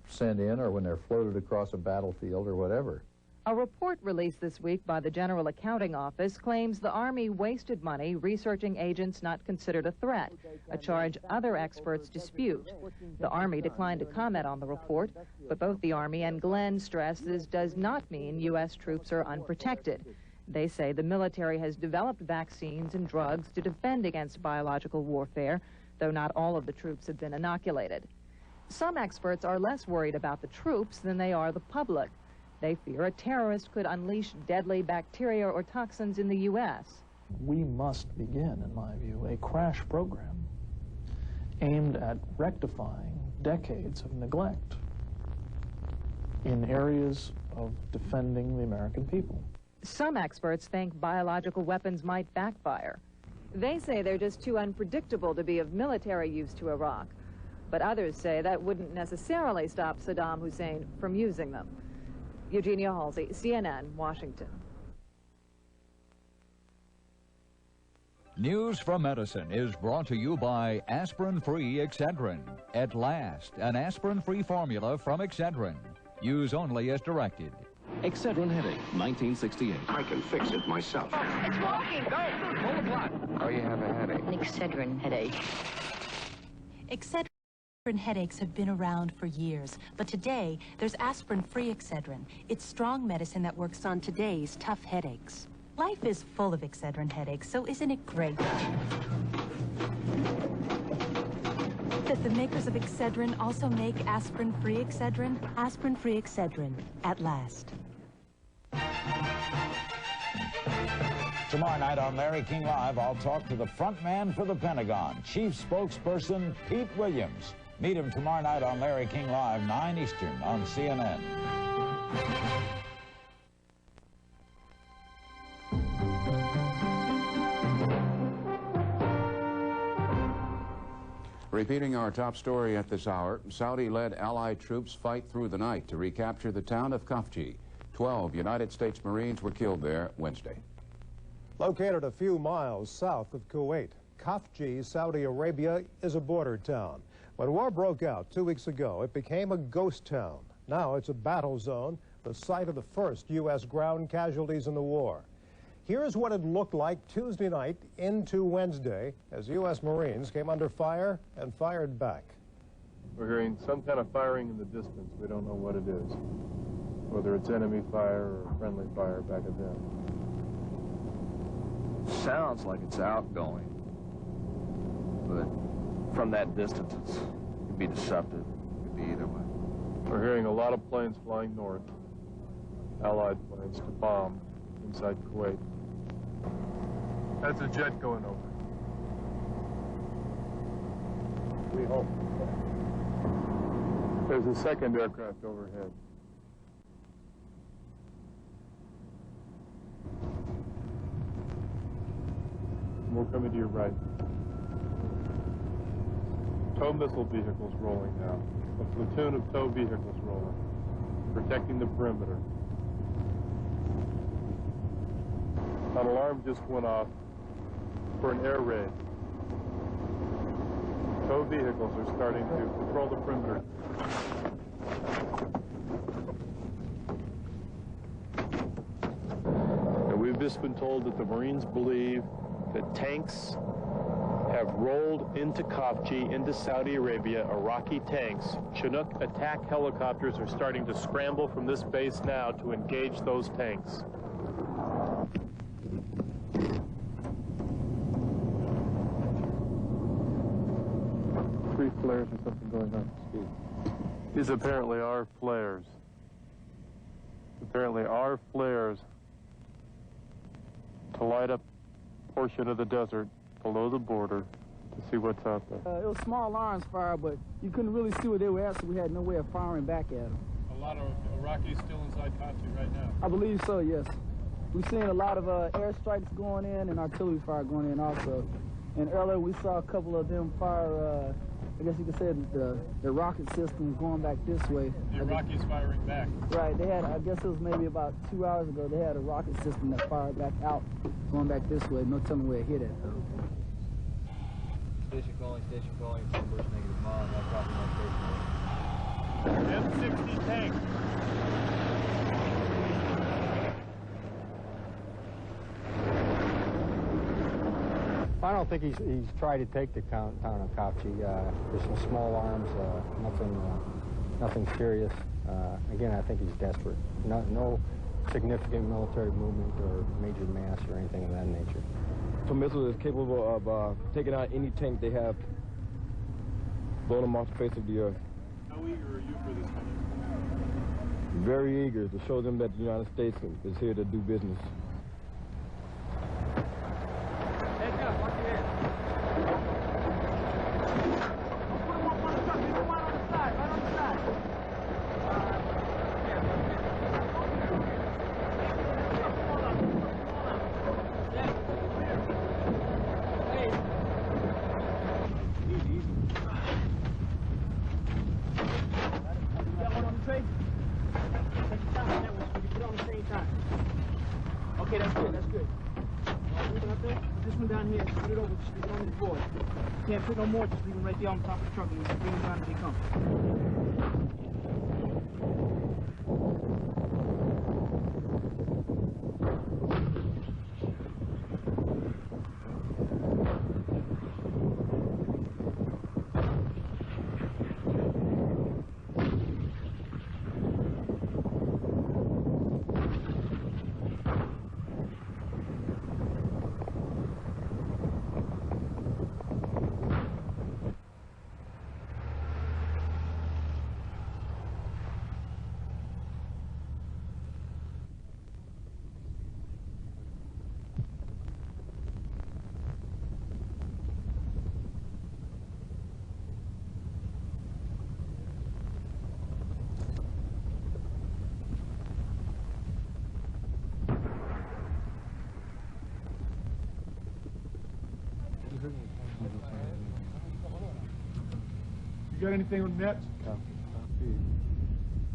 sent in or when they're floated across a battlefield or whatever. A report released this week by the General Accounting Office claims the Army wasted money researching agents not considered a threat, a charge other experts dispute. The Army declined to comment on the report, but both the Army and Glenn stress this does not mean U.S. troops are unprotected. They say the military has developed vaccines and drugs to defend against biological warfare, though not all of the troops have been inoculated. Some experts are less worried about the troops than they are the public. They fear a terrorist could unleash deadly bacteria or toxins in the U.S. We must begin, in my view, a crash program aimed at rectifying decades of neglect in areas of defending the American people. Some experts think biological weapons might backfire. They say they're just too unpredictable to be of military use to Iraq. But others say that wouldn't necessarily stop Saddam Hussein from using them. Eugenia Halsey, CNN, Washington. News from Medicine is brought to you by aspirin-free Excedrin. At last, an aspirin-free formula from Excedrin. Use only as directed. Excedrin headache, 1968. I can fix it myself. It's walking! Go! Pull the plug! Oh, you have a headache. An Excedrin headache. Excedrin headaches have been around for years, but today there's aspirin-free Excedrin. It's strong medicine that works on today's tough headaches. Life is full of Excedrin headaches, so isn't it great that the makers of Excedrin also make aspirin-free Excedrin? Aspirin-free Excedrin, at last. Tomorrow night on Larry King Live, I'll talk to the front man for the Pentagon, Chief Spokesperson Pete Williams. Meet him tomorrow night on Larry King Live, 9 Eastern on CNN. Repeating our top story at this hour, Saudi-led Allied troops fight through the night to recapture the town of Khafji. 12 United States Marines were killed there Wednesday. Located a few miles south of Kuwait, Khafji, Saudi Arabia, is a border town. When war broke out 2 weeks ago, it became a ghost town. Now it's a battle zone, the site of the first U.S. ground casualties in the war. Here's what it looked like Tuesday night into Wednesday as U.S. Marines came under fire and fired back. We're hearing some kind of firing in the distance. We don't know what it is, whether it's enemy fire or friendly fire back at them. Sounds like it's outgoing, but from that distance, it could be deceptive. It could be either way. We're hearing a lot of planes flying north, Allied planes, to bomb inside Kuwait. That's a jet going over. We hope. There's a second aircraft overhead. More coming to your right. Tow missile vehicles rolling now. A platoon of tow vehicles rolling, protecting the perimeter. An alarm just went off for an air raid. Tow vehicles are starting to patrol the perimeter. And we've just been told that the Marines believe that tanks have rolled into Khafji, into Saudi Arabia, Iraqi tanks. Chinook attack helicopters are starting to scramble from this base now to engage those tanks. Three flares or something going on. These apparently are flares. Apparently are flares to light up a portion of the desert below the border to see what's out there. It was small arms fire, but you couldn't really see where they were at, so we had no way of firing back at them. A lot of Iraqis still inside Khafji right now? I believe so, yes. We've seen a lot of airstrikes going in and artillery fire going in also. And earlier we saw a couple of them fire, I guess you could say the rocket systems going back this way. The Iraqis firing back. Right, they had, I guess it was maybe about 2 hours ago, they had a rocket system that fired back out, going back this way. No telling where it hit at though. Station calling, first negative mile, no problem, no station. M60 tank. I don't think he's tried to take the town of Khafji. There's some small arms, nothing serious. Again, I think he's desperate. No significant military movement or major mass or anything of that nature. So missile is capable of taking out any tank they have, blowing them off the face of the earth. How eager are you for this mission? Very eager to show them that the United States is here to do business. Heads up, watch your head. Put him up on the truck, leave him right on the side, right on the side. Okay, that's good, that's good. This one down here, put it over, just leave it on the board. Can't put no more, just leave them right there on top of the truck and bring them down as they come. You got anything on net?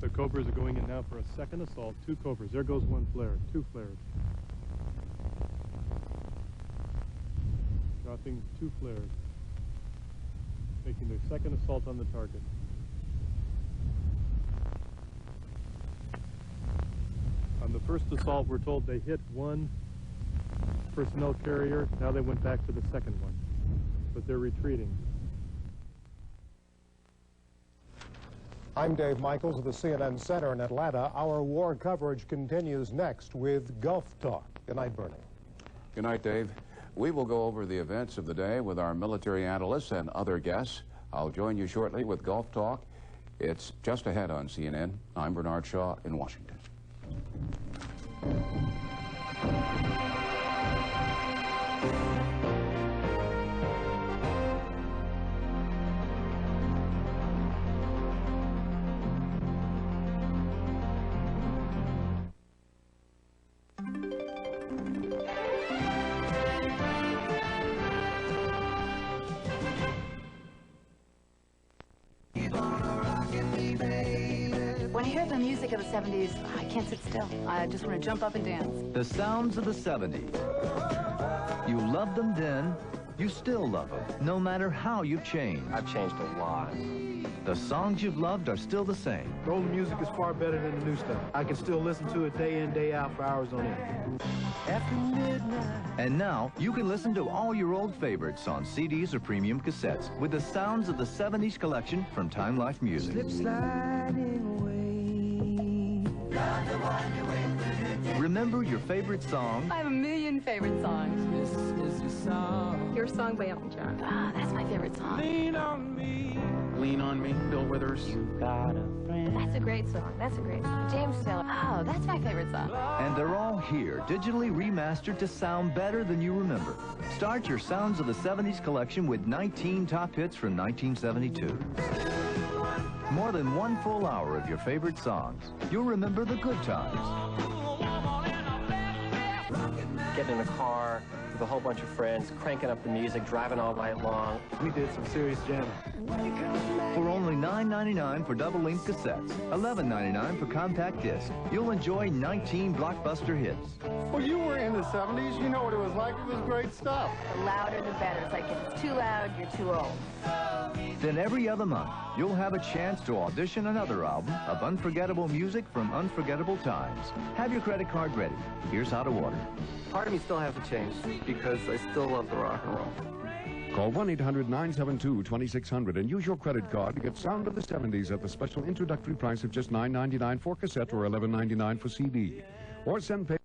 The Cobras are going in now for a second assault. 2 Cobras. There goes 1 flare. 2 flares. Dropping 2 flares. Making their second assault on the target. On the first assault, we're told they hit 1 personnel carrier. Now they went back to the second one. But they're retreating. I'm Dave Michaels of the CNN Center in Atlanta. Our war coverage continues next with Gulf Talk. Good night, Bernie. Good night, Dave. We will go over the events of the day with our military analysts and other guests. I'll join you shortly with Gulf Talk. It's just ahead on CNN. I'm Bernard Shaw in Washington. When I hear the music of the 70s, I can't sit still. I just want to jump up and dance. The sounds of the 70s. You loved them then, you still love them, no matter how you've changed. I've changed a lot. The songs you've loved are still the same. The old music is far better than the new stuff. I can still listen to it day in, day out for hours on end. After midnight. And now, you can listen to all your old favorites on CDs or premium cassettes with the sounds of the 70s collection from Time Life Music. Slip sliding away. Remember your favorite song? I have a million favorite songs. This is your song. Your song by Elton John. Ah, that's my favorite song. Lean on me. Lean on Me, Bill Withers. You've got a friend. That's a great song. That's a great song. James Taylor. Oh, that's my favorite song. And they're all here, digitally remastered to sound better than you remember. Start your Sounds of the 70s collection with 19 top hits from 1972. More than 1 full hour of your favorite songs. You'll remember the good times. Getting in a car with a whole bunch of friends, cranking up the music, driving all night long. We did some serious jamming. For only $9.99 for double-length cassettes, $11.99 for compact disc, you'll enjoy 19 blockbuster hits. Well, you were in the 70s. You know what it was like. It was great stuff. The louder, the better. It's like if it's too loud, you're too old. Then every other month, you'll have a chance to audition another album of unforgettable music from unforgettable times. Have your credit card ready. Here's how to order. Part of me still hasn't changed because I still love the rock and roll. Call 1-800-972-2600 and use your credit card to get Sound of the 70s at the special introductory price of just $9.99 for cassette or $11.99 for CD. Or send pay